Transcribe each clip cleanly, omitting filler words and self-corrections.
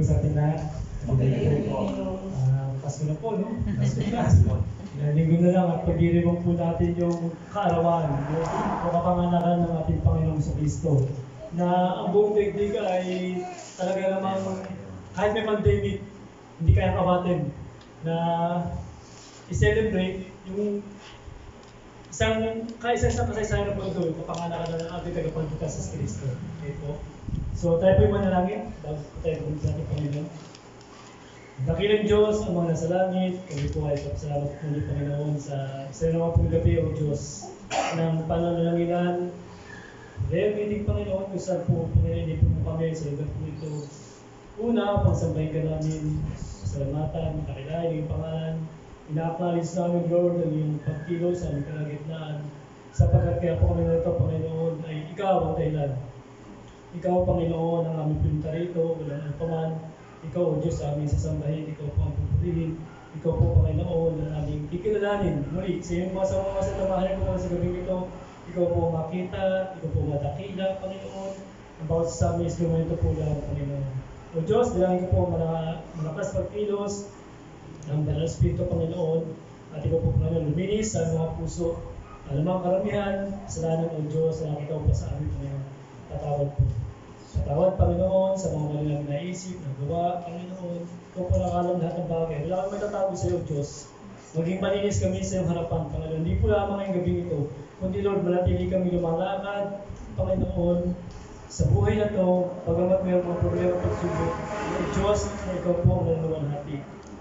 po sa ating lahat. Pasko na po, no? Pasko na. Linggo na lang at pag-irimang po natin yung kaarawan, yung kapanganakan ng ating Panginoong Kristo. Na ang buong daigdig ay talaga namang kahit may pandemic, hindi kaya kabatin na i-celebrate yung isang kasaysayan na po ito, yung kapanganakan ng ating tagapagligtas sa Kristo. Okay po. So tayo po yung manalangin, bago tayo pumunta sa ating Panginoon. Dakilang Diyos, ang mga nasa langit, kami po ay salamat po ni Panginoon sa isa naman pong gabi, O Diyos, ng pananalanginan. Dahil pinig Panginoon, kung saan po Panginoon po kami sa lugar po ito. Una, pagsambahin ka namin, salamatan, kakilain, yung pangalan. Ina-acknowledge namin, Lord, ang iyong pagkilos sa aming kalagitnaan. Sapagkat kaya po kami na ito, Panginoon, ay ikaw ang dahilan. Ikaw, Panginoon, ang aming pinunta rito, walang paman. Ikaw, O Diyos, sa aming sasambahin, ikaw po ang pupurihin, ikaw po, Panginoon, ang aming kikilalanin. Muli, sa iyong mga sa tamahan ko sa gabing ito, ikaw po makita, ikaw po matakila, Panginoon, ang bawat sa aming instrumento po lang, Panginoon. O Diyos, dalangin ko po malakas pagkilos ng Banal Espiritu, Panginoon, at ikaw po, Panginoon, luminis sa mga puso, alamang karamihan, kasalanan, O Diyos, na nakita po sa amin, Panginoon, tatawad po. Patawad, Panginoon, sa mga mali namin naisip, nagawa, Panginoon. Ikaw po nakalam lahat ng bagay. Wala kami matatago sa iyo, Diyos. Maging malinis kami sa iyong harapan, Panginoon. Hindi po lamang ngayong gabing ito, kundi Lord, manatili kami lumalakad, Panginoon, sa buhay na ito, pagamat mayroong mga problema at pagsubok. Diyos, na ikaw po ang naluwalhati.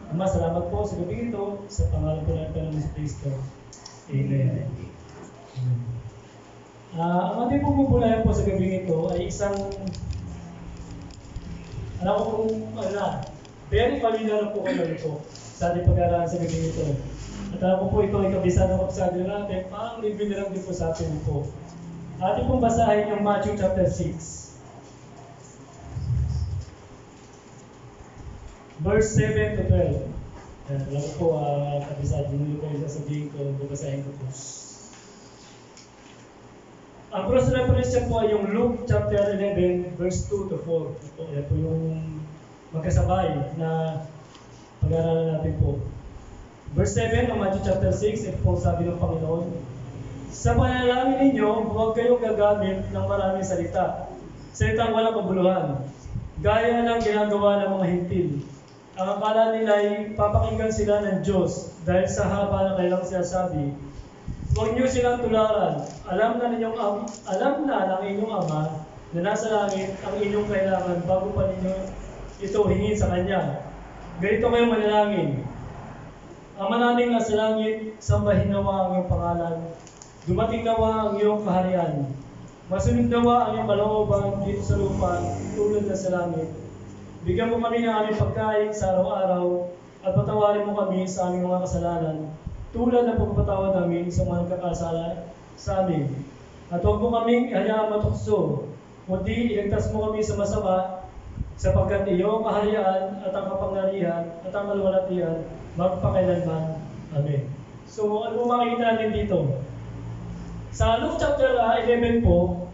Ama, salamat po sa gabing ito, sa pangalan po natin ng Yesu Cristo. Amen. Ang ating pumupulayan po sa gabing ito ay isang very familiar na po kayo ito sa ating pag-aaralan sa gabing ito. At alam po ito ay kabisado ng kapsado natin, parang review na lang din po sa atin po. Ating pong basahin yung Matthew chapter 6. Verse 7 to 12. Alam ko po, kabisado nyo kayo sasabihin ko, babasahin ko po. Ang cross-reference niya po ay yung Luke chapter 11, verse 2 to 4. Yan po yung magkasabay na pag-aaralan natin po. Verse 7 ng Matthew chapter 6, ito po sabi ng Panginoon, sa panalangin ninyo, huwag kayong gagamit ng maraming salita. Salitang walang kabuluhan. Gaya ng ginagawa ng mga hintil. Ang akala nila ay papakinggan sila ng Diyos dahil sa haba ng kailang sinasabi. Huwag niyo silang tularan. Alam na ng inyong Ama na nasa langit ang inyong kailangan bago pa ninyo ito hingin sa Kanya. Ganito kayo manalangin. Ama namin nasa langit, sambahin nawa ang iyong pangalan. Dumating nawa ang iyong kaharian. Masunod nawa ang iyong kalooban dito sa lupa tulad na sa langit. Bigyan mo kami ng aming pagkain sa araw-araw at patawarin mo kami sa aming mga kasalanan tulad ng pagpapatawad namin sa mga nagkakasala sa amin. At huwag mo kaming hayaang matukso, kundi iligtas mo kami sa masama, sapagkat iyong kaharian at ang kapangyarihan at ang kaluwalhatian magpakailanman. Amen. So, ano mo makikita natin dito? Sa Luke chapter 11 po,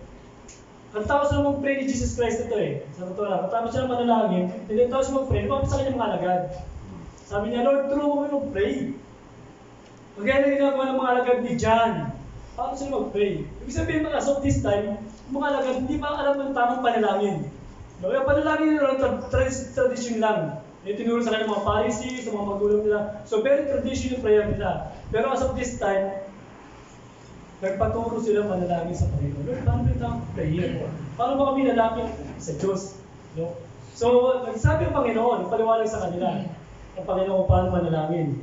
katapos na mag-pray ni Jesus Christ ito sa totoo lang, katapos siya na manalangin, tinatapos siya mag-pray, lumapit sa kanyang mga alagad. Sabi niya, Lord, turo mo kami mag-pray. Kaya na ginagawa ng mga alagad ni John, paano sila mag-pray? Ibig sabihin, as of this time, mga alagad hindi pa alam ng tamang panalangin. Kaya panalangin nila, tradition lang. Tinuro sa kanilang mga Pharisees, sa mga magulang nila. So very traditional prayer nila. Pero as of this time, nagpaturo sila manalangin sa Panginoon. Lord, paano ba itong prayer? Paano ba kami lalapit sa Diyos? No? So, nagsabi ang Panginoon, paliwanag sa kanila, ang Panginoon paano manalangin.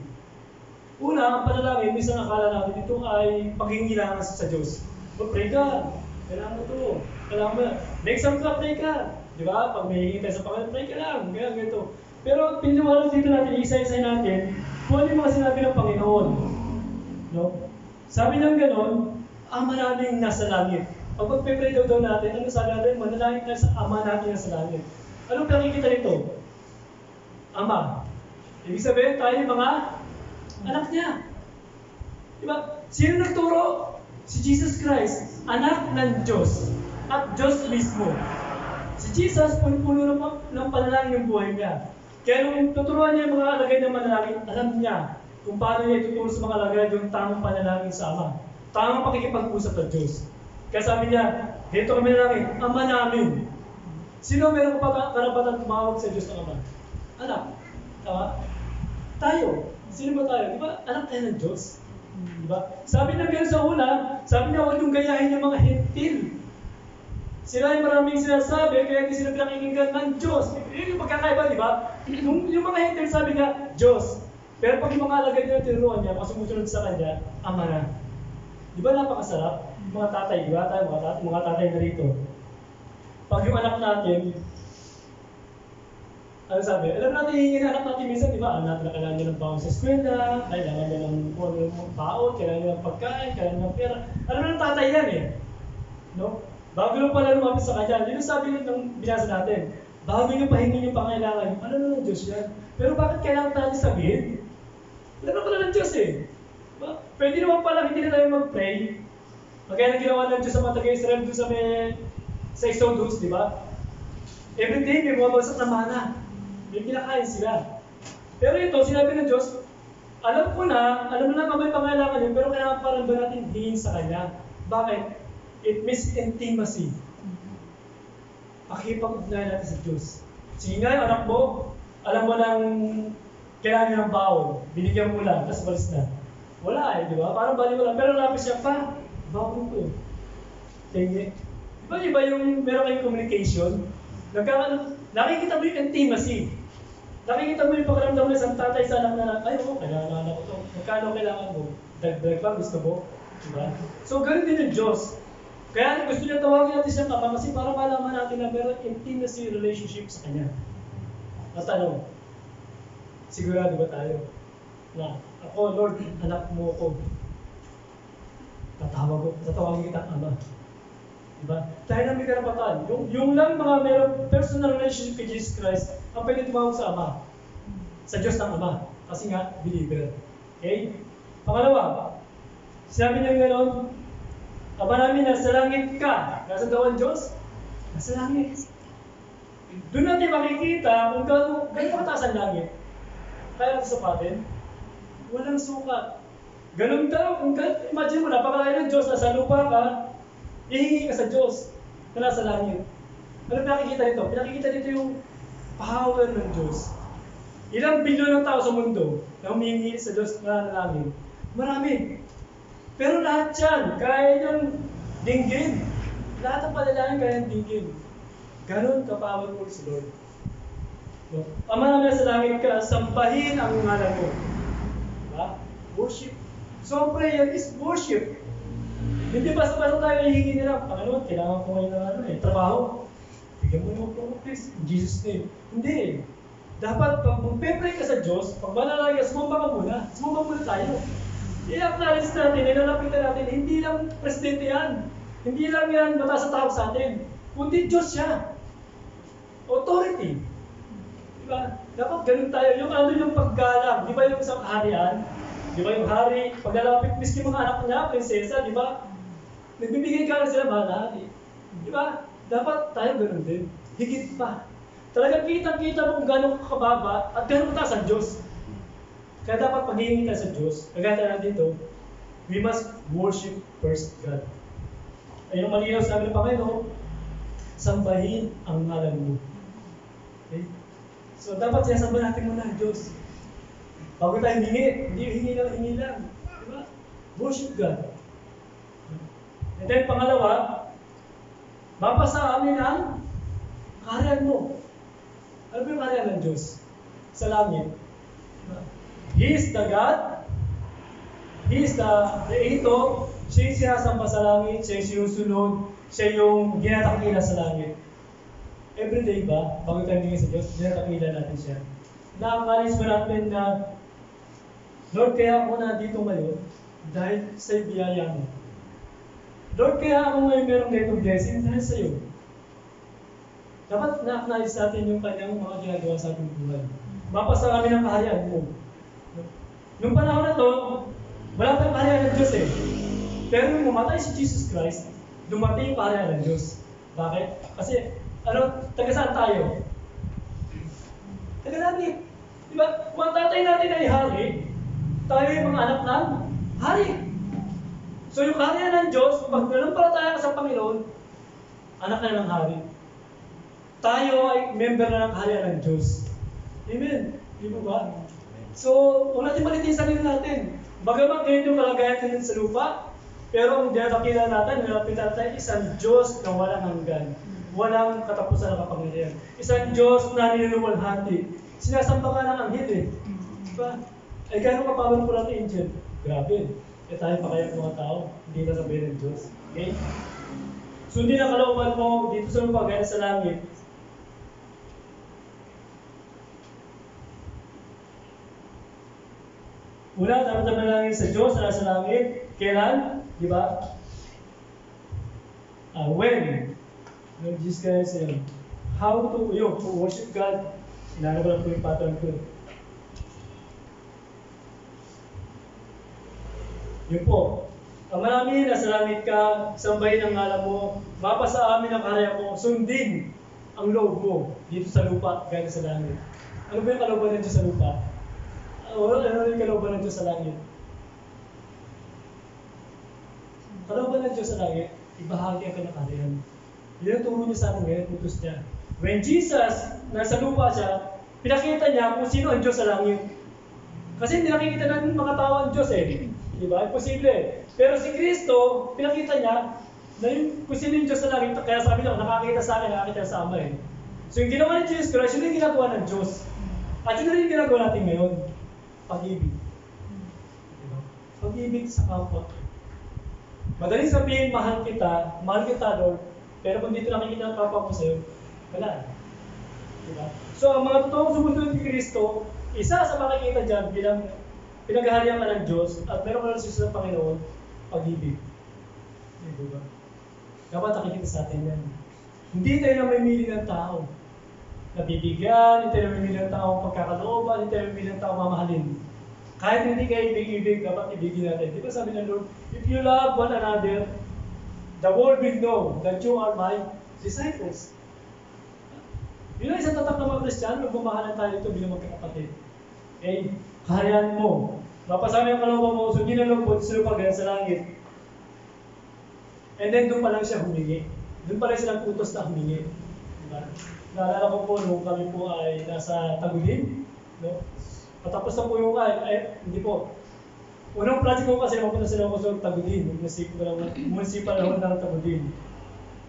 Una, ang panalangin, minsan akala natin ito ay paghingilangan sa Diyos. Pag-pray ka, kailangan mo ito. Kailangan mo, next time ka, pray ka. Di ba? Pag may hingin tayo sa Panginoon, pray ka lang. Kaya ganito. Pero piniwala dito natin, isa-isa natin, kung ano yung mga sinabi ng Panginoon. No? Sabi ng ganon, Ama namin nasa langit. Pag mag-pray daw natin, ano sabi natin? Manalangin tayo sa Ama natin nasa langit. Anong nakikita nito? Ama. Ibig sabihin tayo mga anak niya. Diba? Sino nagturo? Si Jesus Christ, anak ng Diyos. At Diyos mismo. Si Jesus, puno ng panalangin yung buhay niya. Kaya nung tuturuan niya yung mga alagay ng manalangin, alam niya kung paano niya ituturo sa mga alagay yung tamang panalangin sa Ama. Tamang pakikipag-usap sa Diyos. Kaya sabi niya, dito kami nalangin, Ama namin. Sino meron karapatan tumawag sa Diyos ng Ama? Anak. Tama? Tayo. Sino ba tayo? Di ba? Anak tayo ng Diyos. Di ba? Sabi na gano'n sa una, sabi niya, huwag yung gayahin yung mga hentil. Sila yung maraming sinasabi, kaya hindi sila pinakikinggan ng Diyos. Yun yung pagkakaiba, di ba? Yung mga hentil sabi nga, Diyos. Pero pag yung mga alagad nila tinuruan niya, pag sumusunod sa Kanya, Ama na. Di ba napakasarap? Mga tatay, di ba? Tayo, mga tatay na rito. Pag yung anak natin, ano sabi? Alam natin, hihingin anak natin minsan, di ba? Anak na kailangan niya ng baon sa eskwela, kailangan niya ng baon, kailangan niya ng pagkain, kailangan niya ng pera. Alam na ng tatay yan eh. No? Bago lang pala lumapit sa Kanya, yun yung sabi ng binasa natin. Bago niyo pahingin yung pangailangan, ano na ng Diyos yan? Pero bakit kailangan natin sabihin? Alam na pala ng Diyos eh. Diba? Pwede naman pala hindi na tayo mag-pray. Kaya na ginawa ng Diyos sa mga taga-Israel doon sa Exodus, di ba? Every day may bumabagsak na mana. May kinakain sila. Pero ito, sinabi ng Diyos, alam na may pangailangan yun, pero kailangan pa rin ba natin hingin sa Kanya? Bakit? It means intimacy. Pakipag-ugnayan natin sa Diyos. Sige nga, anak mo, alam mo nang kailangan niya ng baon, binigyan mo lang, tapos balis na. Wala eh, di ba? Parang bali mo lang. Pero lapis siya pa, baon ko. Tingin. Di ba iba yung meron kayong communication? Nakikita mo yung intimacy. Nakikita mo yung pakiramdam ng isang tatay sa anak na, ay oo, kailangan anak ko ito. Magkano kailangan mo? Dagdag pa, gusto mo? Diba? So, ganun din yung Diyos. Kaya gusto niya tawagin natin siyang Ama kasi para malaman natin na meron intimacy relationship sa Kanya. At ano, sigurado ba tayo na ako, Lord, anak mo ko. Tatawagin kita Ama. Diba? Dahil na may karapatan. Yung lang mga meron personal relationship kay Jesus Christ ang pwede tumawag sa Ama. Sa Diyos ng Ama. Kasi nga, believer. Okay? Pangalawa, sinabi niya gano'n, Ama namin, nasa langit ka. Nasa daw ang Diyos? Nasa langit. Doon natin makikita kung gano'n kataas ang langit. Kaya natin sapatin, walang sukat. Ganun daw, imagine mo, napakalayo ng Diyos, nasa lupa ka, ihingi ka sa Diyos na nasa langit. Ano pinakikita dito? Pinakikita dito yung power ng Diyos. Ilang bilyon ng tao sa mundo na humihingi sa Diyos na langit? Marami. Pero lahat yan, kaya niyang dinggin. Lahat ng panalangin kaya niyang dinggin. Ganon ka-powerful si Lord. No? Ama namin sa langit ka, sambahin ang ngalan mo. Diba? Worship. So ang prayer is worship. Hindi basta-basta tayo hihingi nila. Panginoon, kailangan ko ngayon ng trabaho. Bigyan mo yung promo, please. In Jesus' name. Hindi. Dapat, pag magpe-pray ka sa Diyos, pag manalangin ka, sumamba muna tayo. I-acknowledge natin, ilalapitan natin, hindi lang presidente yan. Hindi lang yan mataas na tawag sa atin. Kundi Diyos siya. Authority. Diba? Dapat ganun tayo. Yung paggalang. Di ba yung isang harian? Di ba yung hari, paglalapit, miski mga anak niya, prinsesa, di ba? Nagbibigay ka lang sila, mahal na hari. Di ba? Dapat tayo ganun din. Higit pa. Talagang kitang-kita mo kung gano'ng kakababa at gano'ng kataas ang Diyos. Kaya dapat paghihingi ka sa Diyos, kagaya na dito, we must worship first God. Ay yung malinaw sabi ng Panginoon, sambahin ang ngalan mo. Okay? So dapat sinasamba natin muna ang Diyos. Bago tayo hingi lang. Diba? Worship God. And then pangalawa, mapasa amin ang kaharian mo. Ano ba yung kaharian ng Diyos? Sa langit. He is the God. He is the Creator. Siya yung sinasamba sa langit. Siya yung sinusunod. Siya yung ginatakila sa langit. Everyday ba, bago tayo hingin sa Diyos, ginatakila natin siya. Nakakalis mo natin na, Lord, kaya ako nandito ngayon dahil sa biyaya mo. Lord, kaya ako ngayon merong ganitong blessing dahil sa iyo. Dapat na-acknowledge natin yung kanyang mga ginagawa sa ating buhay. Mapasa kami ng kaharian mo. Nung panahon na to, wala tayong kaharian ng Diyos eh. Pero nung mamatay si Jesus Christ, dumating yung kaharian ng Diyos. Bakit? Kasi Taga saan tayo? Taga langit. Diba? Kung ang tatay natin ay hari, tayo yung mga anak ng hari. So yung kaharian ng Diyos, pag nanampalataya ka sa Panginoon, anak na ng hari. Tayo ay member na ng kaharian ng Diyos. Amen. Di ba? So, huwag natin malitin sa sarili natin. Bagamat ngayon yung kalagayan natin sa lupa, pero ang dinakakila natin, nilapit natin isang Diyos na walang hanggan. Walang katapusan na kapangyarihan. Isang Diyos na niluluwalhati. Sinasamba ka ng anghel eh. Diba? Ay gano'ng kapawan po natin angel? Grabe. Eh tayo pa kaya mga tao, hindi na sabihin ng Diyos. Okay? Sundin ang kalooban mo dito sa lupa, gaya sa langit. Una, dapat manalangin sa Diyos na nasa langit. Kailan? Di ba? When? When Jesus Christ said, how to worship God. Inano ko lang po yung pattern ko. Yun po. Ang marami, nasa langit ka, sambahin ang ngalan mo, mapasa amin ang karya mo, sundin ang loob mo dito sa lupa, gaya sa langit. Ano ba yung kalooban ng Diyos sa lupa? Ano yung kalooban ng Diyos sa langit? Kalooban ng Diyos sa langit, ibahagi ang kanakarihan. Yun ang turo niya sa atin ngayon, utos niya. When Jesus, nasa lupa siya, pinakita niya kung sino ang Diyos sa langit. Kasi hindi nakikita ng mga tao ang Diyos eh. Diba? Imposible. Pero si Kristo, pinakita niya na yung kung sino yung Diyos sa langit. Kaya sabi niya, nakakita sa akin, nakakita sa Ama eh. So yung ginawa ni Jesus Christ, yun yung ginagawa ng Diyos. At yun yung ginagawa natin ngayon. Pag-ibig. Diba? Pag-ibig sa kapwa. Madaling sabihin, mahal kita, Lord. Pero kung dito nakikita ang kapwa mo sa'yo, wala. Diba? So, ang mga totoong sumusunod ni Kristo, isa sa makikita dyan bilang pinaghaharian ka ng Diyos at meron ka ng susunod ng Panginoon, pag-ibig. Diba? Dapat nakikita sa atin yan. Hindi tayo namimili ng tao. Nabibigyan, hindi tayo namimili ng tao pagkakalooban, hindi tayo namimili ng tao mamahalin. Kahit hindi kayo ibig-ibig, dapat ibigin natin. Di ba sabi ng Lord, if you love one another, the world will know that you are my disciples. Yun ang isang tatak ng mga Kristiyano, magmamahalan tayo ito bilang magkakapatid. Okay? Kaharian mo. Mapasabi ang kalooban mo, sundin ang loob sa lupa, ganyan sa langit. And then doon pa lang siya humingi. Doon pa lang siya nag-utos na humingi. Diba? Naalala ko po, nung kami po ay nasa Tagulin, no? Patapos na po yung hindi po. Unang project ko kasi mapunta sila ako sa Tagulin, municipal hall ng Tagulin.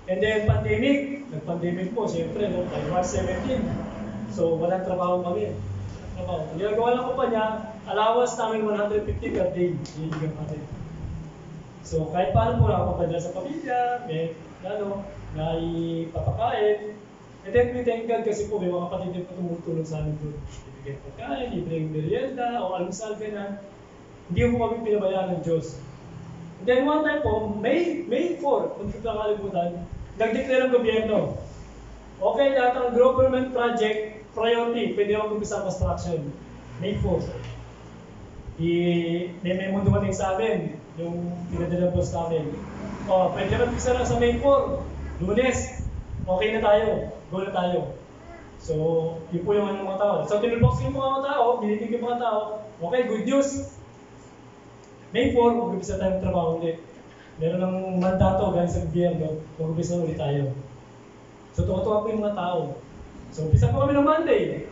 And then pandemic, nag-pandemic po, siyempre, no, by March 17. So, walang trabaho kami. Ang ginagawa lang ko pa niya, allowance namin 150 per day. Hiligan natin. So, kahit paano po nakapapadala sa pamilya, may naipapakain. And then, we thank God kasi po, may mga kapatid din po tumutulong sa amin doon. Ibigay pagkain, libreng merienda, o almusal, ganyan. Hindi po kami pinabayaan ng Diyos. And then one time po, May 4, kung hindi ko nakalimutan, nag-declare ang gobyerno. Okay, lahat ng government project, priority, pwede ako mag-umpisa ang construction. May 4. May mundo mating sa amin, yung pinadala boss namin. Pwede naman mag-umpisa lang sa May 4. Lunes, okay na tayo, go na tayo. So, yun po yung mga tao. So, tinulbox yung mga tao, binitig yung mga tao. Okay, good news. May 4, mag-umpisa tayo ng trabaho ulit. Meron ng mandato galing sa gobyerno, mag-umpisa ulit tayo. So, tuwa-tuwa po yung mga tao. So, umpisa po kami ng Monday.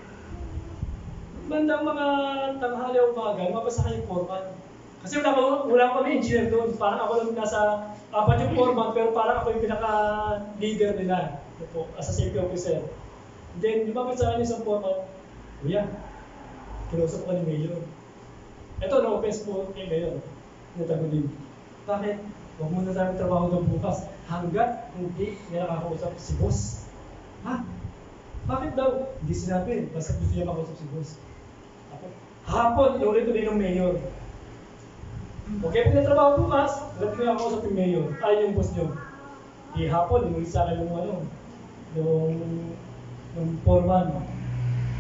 Bandang mga tanghali o umaga, mabasa kayo foreman. Kasi wala kami engineer doon. Parang ako lang nasa 4 yung foreman, pero parang ako yung pinaka-leader nila. As a safety officer. Then, di ba sa akin isang foreman, Kuya, kinusap ko ni Mayor. Ito, no offense po kay Mayor. Natagulin. Bakit? Huwag muna tayo trabaho doon bukas. Hanggat hindi niya nakakausap si boss. Ha? Bakit daw? Hindi sinabi. Basta gusto niya makausap si boss. Hapon, inulit ulit ng Mayor. Okay, pinatrabaho bukas, hanggat niya makausap yung Mayor. Ay, yung boss niyo. Hapon, inulit sa akin yung foreman.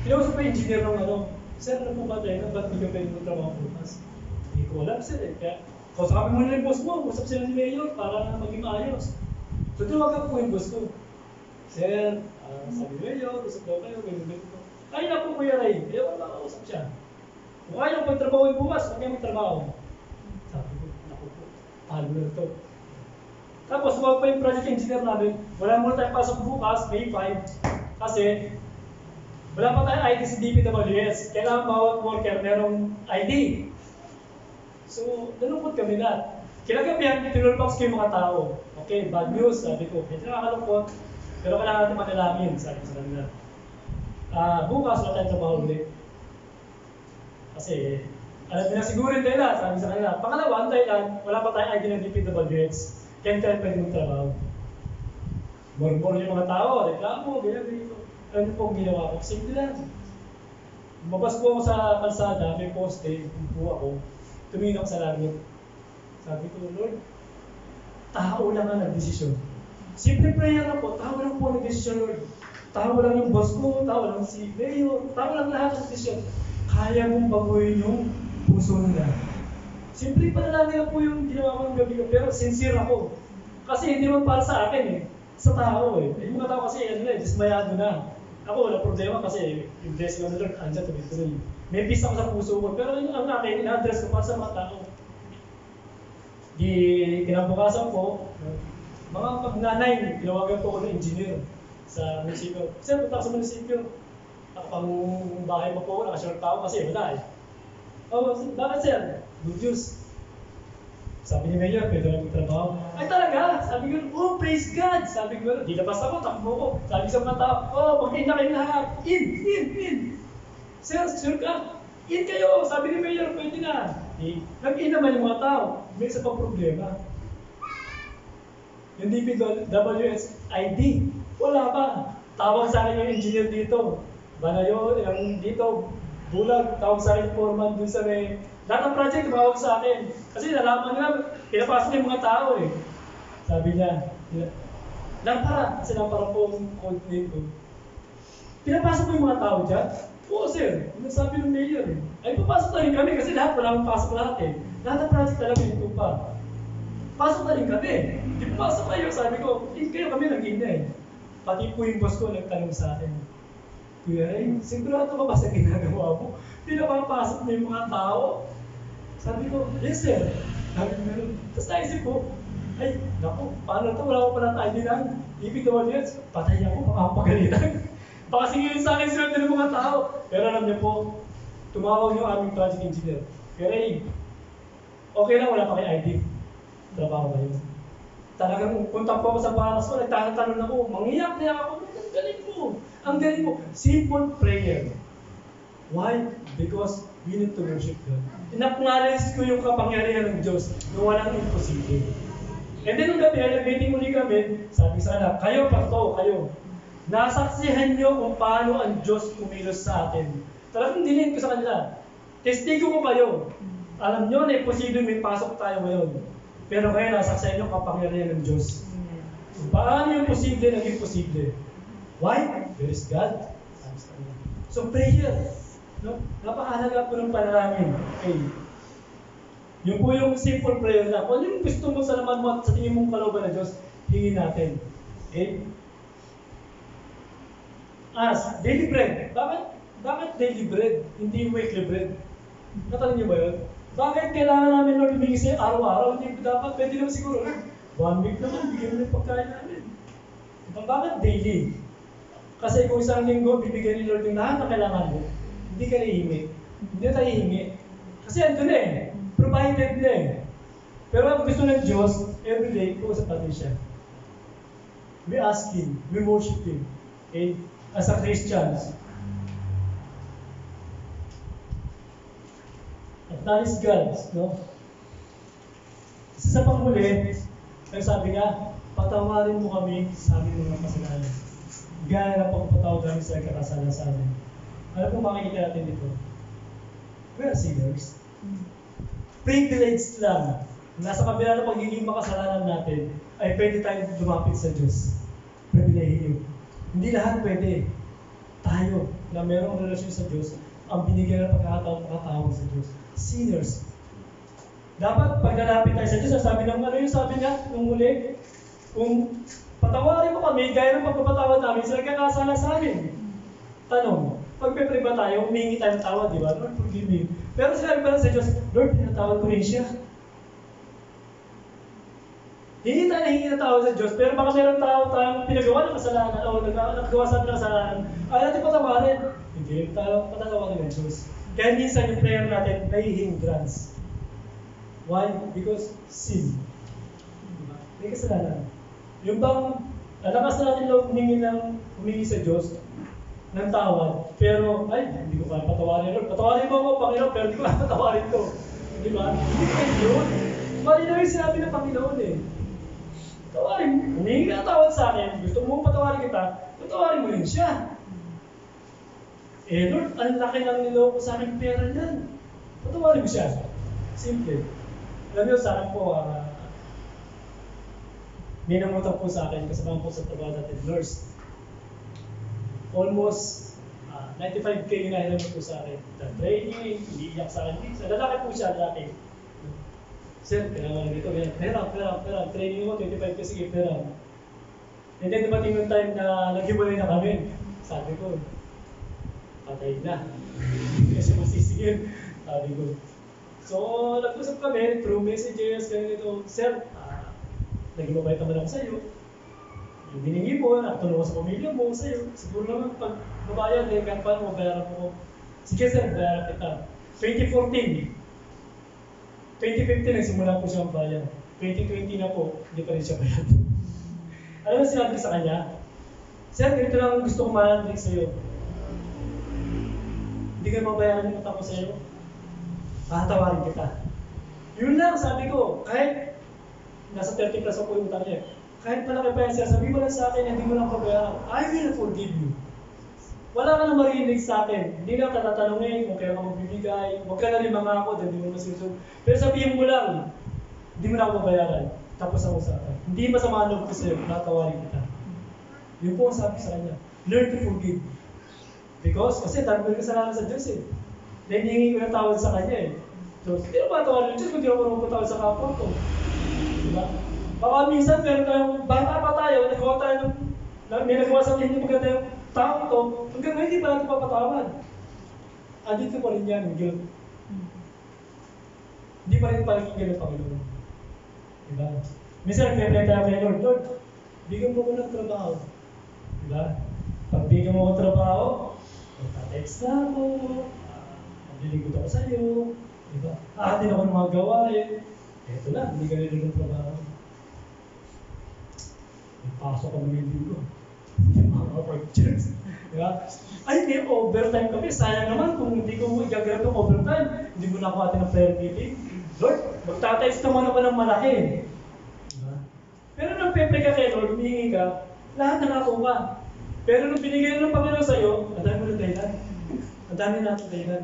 Kinausap pa yung engineer ng Sir, ano po ba tayo? Ba't hindi ka pwede magtrabaho bukas? Hindi ko alam, sir eh. Kaya, kausapin mo na yung boss mo, usap sila ni Mayor para maging maayos. So, tumagan po yung boss ko. Sir, sabi niyo, usap daw kayo, ganito. Ay, naku, Kuya Ray. Ayaw, makakausap siya. Kung ayaw pagtrabaho bukas, huwag kayo magtrabaho. Sabi ko, naku po, talo na ito. Tapos, huwag pa yung project engineer namin. Wala muna tayong pasok bukas, May 5. Kasi, wala pa tayong ID sa DPWS. Kailangan bawat worker merong ID. So, nalungkot kami na. Kinagabihan, tinulbox ko yung mga tao. Okay, bad news, sabi ko. Medyo nakakalungkot. Pero kailangan natin manalangin, sabi ko sa kanila. Bukas, wala tayong trabaho ulit. Kasi, alam nila siguro yung dahilan, sabi sa kanila. Pangalawa, ang dahilan, wala pa tayong ID ng DPWH. Kaya tayo pwede magtrabaho. Murmur yung mga tao, reklamo, ganyan, ganyan. Ano po ang ginawa ko? Simple lang. Mabas po ako sa kalsada, may poste, po ako, tumingin ako sa langit. Sabi ko, Lord, tao lang ang nagdesisyon. Simple prayer na po, tao lang po ang nagdesisyon, Lord. Tao lang yung boss ko, tao lang si Mayor, tao lang lahat ang desisyon. Kaya mong baguhin yung puso nila. Simple panalangin na po yung ginawa ko ng gabi ko, pero sincere ako. Kasi hindi naman para sa akin eh, sa tao eh. Yung mga tao kasi, ano na, dismayado na. Ako, wala problema kasi yung blessing of the Lord, andyan tuloy-tuloy. May peace ako sa puso ko, pero ang akin, ina-address ko para sa mga tao. Di kinabukasan ko, mga pag-9, tinawagan po ako ng engineer sa munisipyo. Sir, punta ako sa munisipyo. Pang bahay mo po, nakashort ako kasi wala eh. Oh, bakit sir? Good news. Sabi ni Mayor, pwede na magtrabaho. Ay talaga? Sabi ko, oh praise God! Sabi ko, di labas ako, takbo ko. Sabi sa mga tao, oh mag-in na kayo lahat. In! Sir, sure ka? In kayo! Sabi ni Mayor, pwede na. Nag-in naman yung mga tao. May isa pang problema. Yung DPWS ID, wala pa. Tawag sa akin yung engineer dito. Banayo, yung dito, bulag, tawag sa akin yung foreman dun sa may... Lahat ng project, tumawag sa akin. Kasi nalaman nila, pinapasok yung mga tao eh. Sabi niya, Lampara, kasi Lampara po ang code name ko. Pinapasok mo yung mga tao dyan? Oo sir, yung sabi ng mayor eh. Ay, papasok na rin kami kasi lahat, wala mong pasok lahat eh. Lahat ng project talaga yung tupa. Pasok na rin kami. Di papasok kayo, sabi ko, kayo kami nag-ina eh. Pati po yung boss ko nagtanong sa akin. Kuya Ray, sigurado ka ba sa ginagawa mo? Pinapapasok mo yung mga tao. Sabi ko, yes sir. Sabi ko, tapos naisip ko, ay, naku, paano ito? Wala ko pala tayo din lang. Ibig naman yun, patay ako, makapagalitan. Baka singilin sa akin sila ng mga tao. Pero alam niyo po, tumawag yung aming project engineer. Kuya Ray, okay lang, wala pa kayo ID. Trabaho kayo. Talagang punta po ako sa baras ko, nagtatanong ako, mangiyak ako, ang galing mo. Ang galing mo. Simple prayer. Why? Because we need to worship God. Inacknowledge ko yung kapangyarihan ng Diyos na walang imposible. And then nung gabi, nag-meeting muli kami, sabi sana, kayo pato, kayo. Nasaksihan nyo kung paano ang Diyos kumilos sa atin. Talagang dinin ko sa kanila. Testigo ko kayo. Alam nyo na imposible may pasok tayo ngayon. Pero kayo nasaksihan nyo kapangyarihan ng Diyos. Paano yung posible naging posible? Why? There is God. So prayer. No? Napakahalaga po ng panalangin. Okay. Yung po yung simple prayer na, kung yung gusto mo sa naman mo at sa tingin mong kalooban ng Diyos, hingin natin. Okay? Ask, daily bread. Bakit daily bread? Hindi weekly bread. Natanong niyo ba yun? Bakit kailangan namin Lord humingi sa'yo araw-araw? Hindi dapat, pwede naman siguro. 1 week naman, bigyan mo ng pagkain namin. Bakit daily? Kasi kung isang linggo, bibigyan ni Lord yung lahat na kailangan mo, hindi ka hihingi. Hindi tayo hihingi. Kasi ando na eh. Provided na eh. Pero ang gusto ng Diyos, everyday, kuusap natin siya. We ask Him. We worship Him. Okay? As a Christians. At that is God. No? Sa panghuli, ang sabi nga, patawarin mo kami sa aming mga kasalanan. Gaya na pagpatawad kami sa kakasalanan sa amin. Alam mo makikita natin dito? We are sinners. Privileged lang. Nasa kabila ng pagiging makasalanan natin, ay pwede tayong lumapit sa Diyos. Privilehiyo. Hindi lahat pwede. Tayo, na mayroong relasyon sa Diyos, ang binigyan ng pagkakataon makatawag sa Diyos. Sinners. Dapat pag nalapit tayo sa Diyos, sabi ng ano yung sabi niya, nung muli, kung Patawarin mo kami, gaya ng pagpapatawad namin sa nagkakasala sa amin. Tanong, pag pe-pray ba tayo, humingi tayo ng tawad, di ba? Lord, forgive me. Pero sinabi pa lang sa Diyos, Lord, pinatawad ko rin siya. Hindi tayo nahingi ng tawad sa Diyos, pero baka meron tayong pinagawa ng kasalanan o nagagawa sa ating kasalanan, ayaw natin patawarin. Hindi rin tayo patatawarin ng Diyos. Kaya minsan yung prayer natin, nahihindrance. Why? Because sin. Diba? May kasalanan. Yung bang, lakas na natin loob humingi sa Diyos ng tawad, pero, ay, hindi ko kaya patawarin, Lord. Patawarin mo ako, Panginoon, pero hindi ko kaya patawarin to. Di ba? Hindi ko kayo yun. Malinaw yung sinabi ng Panginoon eh. Patawarin, humingi ka ng tawad sa akin, gusto mo patawarin kita, patawarin mo rin siya. Eh, Lord, ang laki lang niloko sa akin pera niyan. Patawarin mo siya. Simple. Alam niyo, sa akin po, may namutang po sa akin, kasama po sa trabaho natin, nurse. Almost 95K yung nahiram po sa akin. The training, iniiyak sa akin. Sa lalaki po siya, lalaki. Sir, kailangan na dito. Pera. Training mo, 25K, sige, pera. And then, dumating yung time na naghiwalay na kami. Sabi ko, patay na. Hindi kasi masisigil. Sabi ko. So, nag-usap kami through messages, ganito. Sir, naging mabait naman ako sa'yo. Yung biningi mo, nakatulong ko sa pamilya mo, sa'yo. Siguro naman pag mabayad, kahit paano mabayaran mo ko. Sige sir, bayaran kita. 2014. 2015 nagsimula po siya magbayad. 2020 na po, hindi pa rin siya bayad. Alam mo sinabi ko sa kanya? Sir, ganito lang gusto kong malandrik sa'yo. Hindi ka mabayaran yung utang ko sa'yo. Makatawarin kita. Yun lang, sabi ko, kahit nasa 30 plus ako yung utang niya. Kahit malaki pa yan siya, sabi mo lang sa akin, hindi mo lang pabayaran. I will forgive you. Wala ka nang marinig sa akin. Hindi na ka tatanungin kung kaya ka magbibigay. Huwag ka na rin mangako dahil hindi mo masusunod. Pero sabihin mo lang, hindi mo na ako mabayaran. Tapos ang usapan. Hindi masama ang loob ko sa'yo, nakatawarin kita. Yun po ang sabi sa kanya. Learn to forgive. Because, kasi dami ko kasalanan sa Diyos eh. Dahil hihingi ko ng tawad sa kanya eh. So, hindi na patawad ng Diyos kung di ako magpatawad sa kapwa ko. Diba? Baka minsan, meron tayong, bata pa tayo, nagawa tayo ng, may nagawa sa atin, hindi maganda yung tao to, hanggang ngayon hindi pa natin papatawad. Andito pa rin yan, yung guilt. Hindi pa rin palaging guilt ng Panginoon. Diba? Minsan, nagpapalay tayo kay Lord, Lord, bigyan mo ko ng trabaho. Diba? Pag bigyan mo ko ng trabaho, magta-text na ako, maglilingkod ako sa'yo, diba? Aatin ako ng mga gawain. Eto lang, hindi ka rin ng trabaho. Pasok kami ng linggo. Mga pag-church. Diba? Ay, hindi, overtime kami. Sayang naman kung hindi ko igagrab ng overtime. Hindi mo na ako atin ng prayer meeting. Lord, magtatays naman ako ng malaki. Diba? Pero nung pepre ka kay Lord, humingi ka, lahat nakakuha. Pero nung binigay ng Panginoon sa'yo, ang dami mo ng dahilan. Ang dami natin dahilan.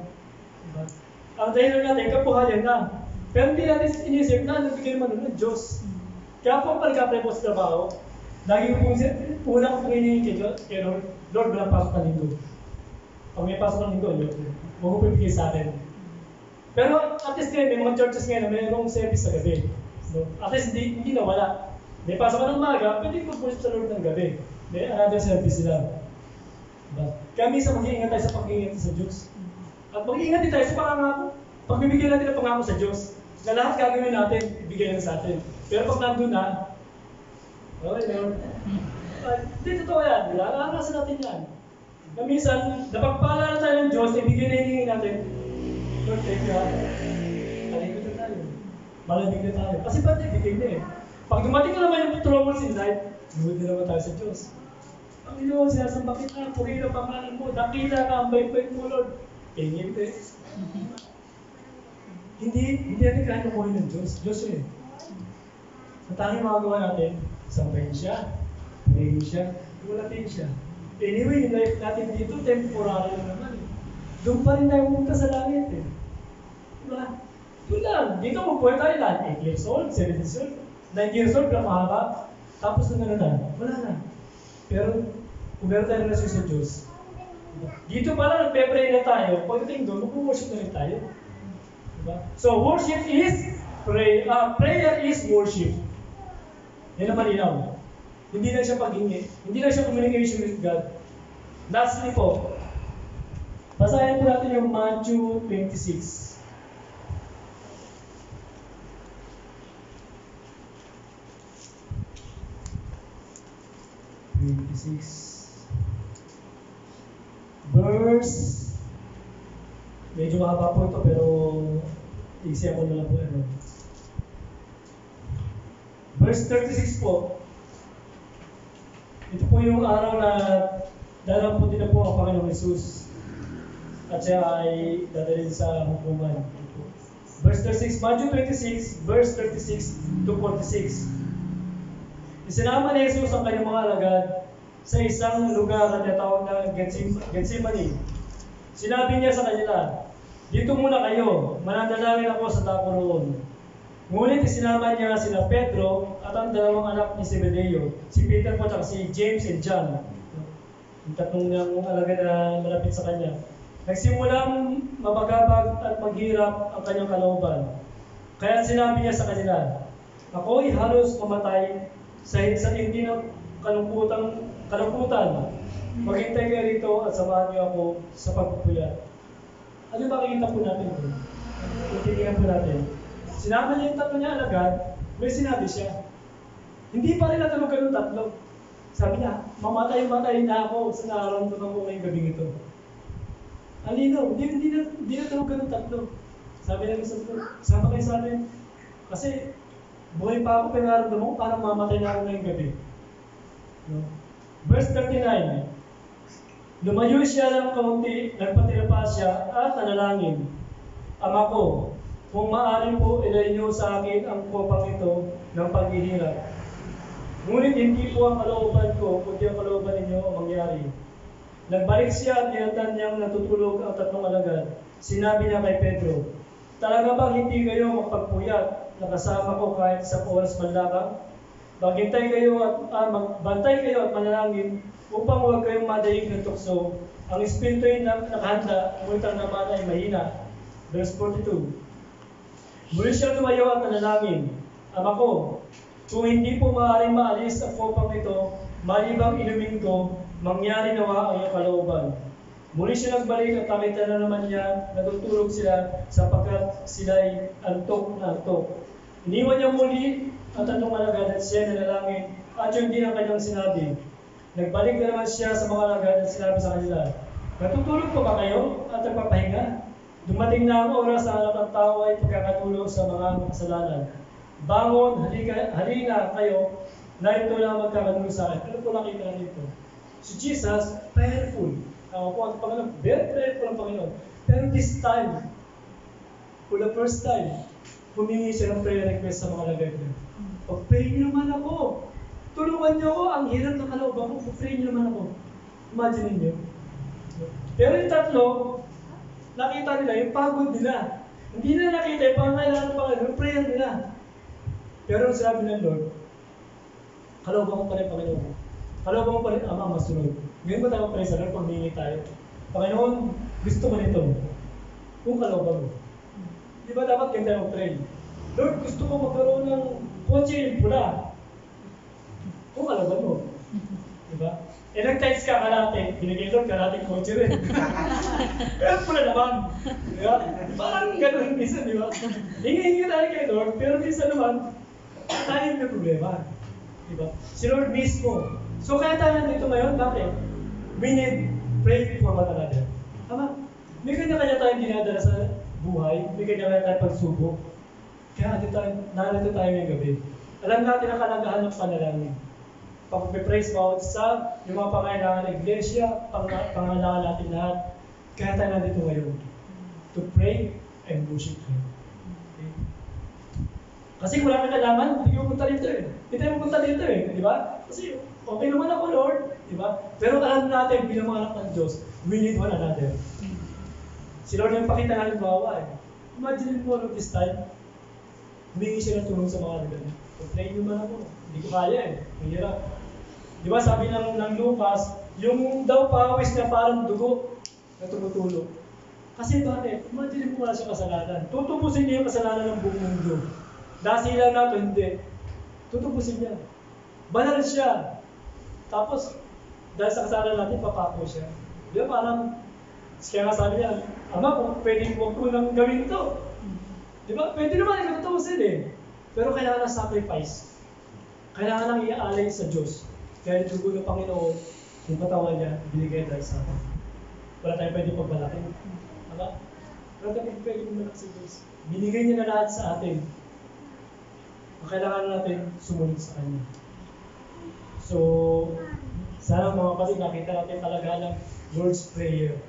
Diba? Ang dahilan natin, kapuhayan na. Pero hindi natin inisip na, nagbigay naman ng Diyos. Kaya po pag-apply po sa trabaho, lagi ko po una ko po hinihingi kay Lord, Lord, walang pasok ng linggo. Pag may pasok ng linggo, Lord, huwag mo pipigay sa akin. Pero at least ngayon, may mga churches ngayon na mayroong service sa gabi. So, at least hindi na wala. May pasok ka ng umaga, pwede mag-worship sa Lord ng gabi. May another service sila. Diba? Kaya minsan mag-iingat tayo sa pag-iingat sa Diyos. At mag-iingat din tayo sa pangangako. Pag bibigyan natin ang pangako sa Diyos, na lahat gagawin natin, ibigay na sa atin. Pero pag nandun na, okay, Lord. Hindi totoo yan. Nakakasa natin yan. Na minsan, napagpala na tayo ng Diyos, ibigay na hiningi natin. Lord, thank you ha. Talikod na tayo. Malamig na tayo. Kasi ba't ibigay na eh. Pag dumating na naman yung troubles in life, luhod na naman tayo sa Diyos. Panginoon, sinasamba kita, puri na pangalan mo, dakila ka, ang bait-bait mo, Lord. Pingin ko eh. Hindi natin kaya nakuhin ng Diyos. Diyos eh. Ang tanging magagawa natin, sambahin siya, purihin siya, walatin siya. Anyway, yung life natin dito, temporary na naman eh. Doon pa rin tayo pumunta sa langit eh. Diba? Doon lang. Dito magpuhay tayo lang. 8 years old, 7 years old, 9 years old, mahaba. Tapos na na. Wala na. Pero, kung meron tayo relasyon sa Diyos, dito pala nagpe-pray na tayo, pagdating doon, mag-worship na rin tayo. Diba? So, worship is prayer is worship. Yan ang malinaw. Hindi lang siya paghingi. Hindi lang siya communication with God. Lastly po, basahin po natin yung Matthew 26. Verse, medyo mahaba po ito pero easy ako na lang po. Verse 36 po. Ito po yung araw na daraputin na po ang Panginoong Jesus at siya ay dadalhin sa hukuman. Verse 36, Matthew 26, verse 36 to 46. Isinama ni Jesus ang kanyang mga alagad sa isang lugar na tinatawag na Getsemani. Sinabi niya sa kanila, "Dito muna kayo, mananalangin ako sa dako roon." Ngunit isinama niya sina Pedro at ang dalawang anak ni Zebedeo, si Peter po at si James and John. Yung tatlong niyang alagad na malapit sa kanya. Nagsimulang mabagabag at maghirap ang kanyang kalooban. Kaya sinabi niya sa kanila, "Ako'y halos mamatay sa hindi ng kalungkutan. Maghintay kayo rito at samahan niyo ako sa pagpupuyat." Ano makikita po natin doon? Titingnan po natin. Sinama niya yung tatlo niya alagad, may sinabi siya. Hindi pa rin natulugan ng tatlo. Sabi niya, mamatay na ako sa nararamdaman ko ngayong gabing ito. Alino, hindi natulugan ng tatlo. Sabi niya sa tatlo, sama kayo sa atin. Kasi buhay pa ako, pinaramdaman ko, parang mamatay na ako ngayong gabi. No? Verse 39. Lumayo siya ng kaunti, nagpatira pa siya at nanalangin. "Ama ko, kung maaari po, ilayin niyo sa akin ang kopang ito ng paghihirap. Ngunit hindi po ang kalooban ko, kundi ang kalooban ninyo ang mangyari." Nagbalik siya at niyatan niyang natutulog ang tatlong alagad. Sinabi niya kay Pedro, "Talaga bang hindi kayo magpagpuyat na kasama ko kahit sa oras man lamang? Magbantay kayo at manalangin upang huwag kayong madaig ng tukso. Ang espiritu ay nakahanda, ngunit ang naman ay mahina." Verse 42. Muli siya tumayo at nanalangin, "Ama ko, kung hindi po maaaring maalis ang kopang ito, malibang inumin ko, mangyari nawa ang iyong kalooban." Muli siya nagbalik at nakita na naman niya natutulog sila sapagkat sila'y antok na antok. Iniwan niya muli ang tatlong alagad at siya nanalangin at yun din ang kanyang sinabi. Nagbalik na naman siya sa mga alagad at sinabi sa kanila, "Natutulog pa ba kayo at nagpapahinga? Dumating na ang oras na anak ng tao ay pagkakatulog sa mga makasalanan. Bangon, halina kayo, narito na magkakatulog sa akin." Ano po nakita dito? Si Jesus, prayerful. Ako po ang Panginoon, very prayerful ang Panginoon. Pero this time, for the first time, humingi siya ng prayer request sa mga alagad niya. "Pag-pray niyo naman ako. Tulungan niyo ako, ang hirap ng kalooban ko, pag-pray niyo naman ako." Imagine niyo. Pero yung tatlo, nakita nila yung pagod nila. Hindi na nakita yung pangangailangan ng Panginoon, yung prayer nila. Pero sinabi ng Lord, kalooban ko pa rin, Panginoon. Kalooban ko pa rin, Ama, masunod. Ngayon ba tayo pray sa Lord, pagmingi tayo? Panginoon, gusto mo nito. Kung kalooban mo. Di ba dapat ganyan tayo mag-pray? Lord, gusto ko magkaroon ng kotse yung pula. Kung kalooban mo. Di ba? Nag-text ka kalate, binigay Lord, kalate kotse rin. Pero pula naman. Di ba? Parang gano'n minsan, di ba? Hingi-hingi tayo kay Lord, pero minsan naman, tayo may problema. Di ba? Si Lord mismo. So kaya tayo nandito ngayon, bakit? We need pray for one another. Tama? May kanya-kanya tayong dinadala sa buhay, may kanya-kanya tayong pagsubok. Kaya narito tayo ngayong gabi. Alam natin ang kalagahan ng panalangin. Pag-praise bawat sa yung mga pangailangan ng iglesia, pangailangan natin lahat. Kaya tayo nandito ngayon. To pray and worship Him. Okay? Kasi wala kang kailangan, hindi ko punta dito eh. Hindi tayo pupunta dito eh, di ba? Kasi okay naman ako, Lord, di ba? Pero alam natin bilang mga anak ng Diyos, we need one another. Si Lord yung pakita natin bawa eh. Imagine mo this time, humingi siya ng tulong sa mga alagad. Pag-pray nyo man ako, hindi ko kaya eh. Mahirap. Di ba sabi ng Lucas, yung daw pawis niya parang dugo na tumutulog. Kasi bakit? Imagine mo wala siya kasalanan. Tutubusin niya yung kasalanan ng buong mundo. Dasilan nato, hindi. Tutubusin niya. Banal siya. Tapos, dahil sa kasalanan natin, papako siya. Di ba parang, kaya nga sabi niya, Ama, kung pwede huwag ko nang gawin to. Di ba? Pwede naman ikaw tutusin eh. Pero kailangan ng sacrifice. Kailangan ng iaalay sa Diyos. Kaya yung dugo ng Panginoon, yung katawan niya, binigay dahil sa atin. Wala tayong pwede pagbalakin. Diba? Wala tayong pwede pagbalakin sa Diyos. Binigay niya na lahat sa atin. Ang kailangan natin sumunod sa Kanya. So, sana mga kapatid, nakita natin talaga ng Lord's Prayer.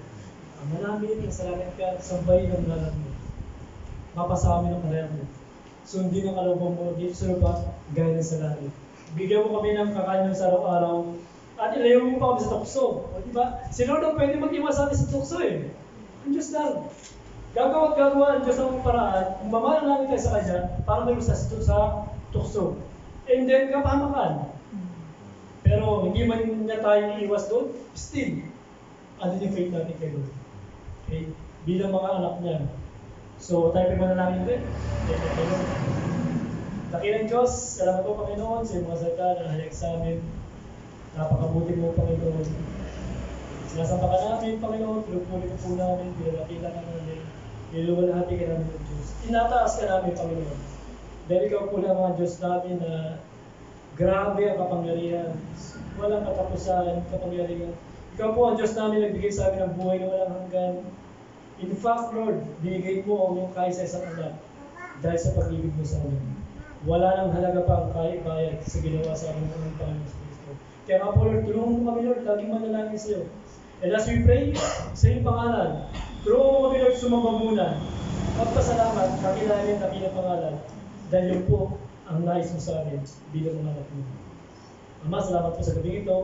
Manamit, nasalanan ka, sabay ng lahat mo. Mapasami ng kalayan mo. Sundin ang kalabang mo, dito sa lupa, gaya ng sa langit. Bigyan mo kami ng kakanin sa araw-araw, at ilayo mo pa kami sa tukso. O diba? Si Lord ang pwede mag-iwas sa atin sa tukso eh. Ang Diyos lang. Gagawa at gagawa ang Diyos ang paraan, mamahal namin tayo sa Kanya, para mag-iwas sa tukso. And then, kapamakan. Pero hindi man niya tayo iiwas doon, still, andun yung faith natin kay Lord. Okay? Bilang mga anak niya. So, tayo manalangin din. Laki ng Diyos, salamat po Panginoon sa iyong mga salita na nahayag sa amin. Napakabuti mo Panginoon. Sinasamba ka namin Panginoon, pinupuli ko po namin, pinalakita ka namin, niluwalhati ka namin ng Diyos. Tinataas ka namin Panginoon. Dahil ikaw po na mga Diyos namin na grabe ang kapangyarihan. Walang katapusan, kapangyarihan. Ikaw po ang Diyos namin nagbigay sa amin ng buhay na walang hanggan. In fact, Lord, binigay mo ang iyong kahit sa isang anak dahil sa pag-ibig mo sa amin. Wala nang halaga pa ang kahit-bayad sa ginawa sa amin ng Panginoon sa Kristo. Kaya nga po, Lord, tulungan mo kami, Lord, laging manalangin sa iyo. And as we pray, sa iyong pangalan, tulungan mo kami, Lord, sumamba muna. Magpasalamat, kakilala na pinapangalan. Dahil yun po ang nais mo sa amin bilang mga anak mo. Ama, salamat po sa gabi ito.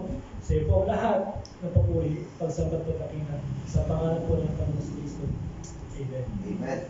Sa iyo po ang lahat ng papuri, pagsambit at takina. Sa pangalan po ng Panginoon sa Kristo. Amen. Amen.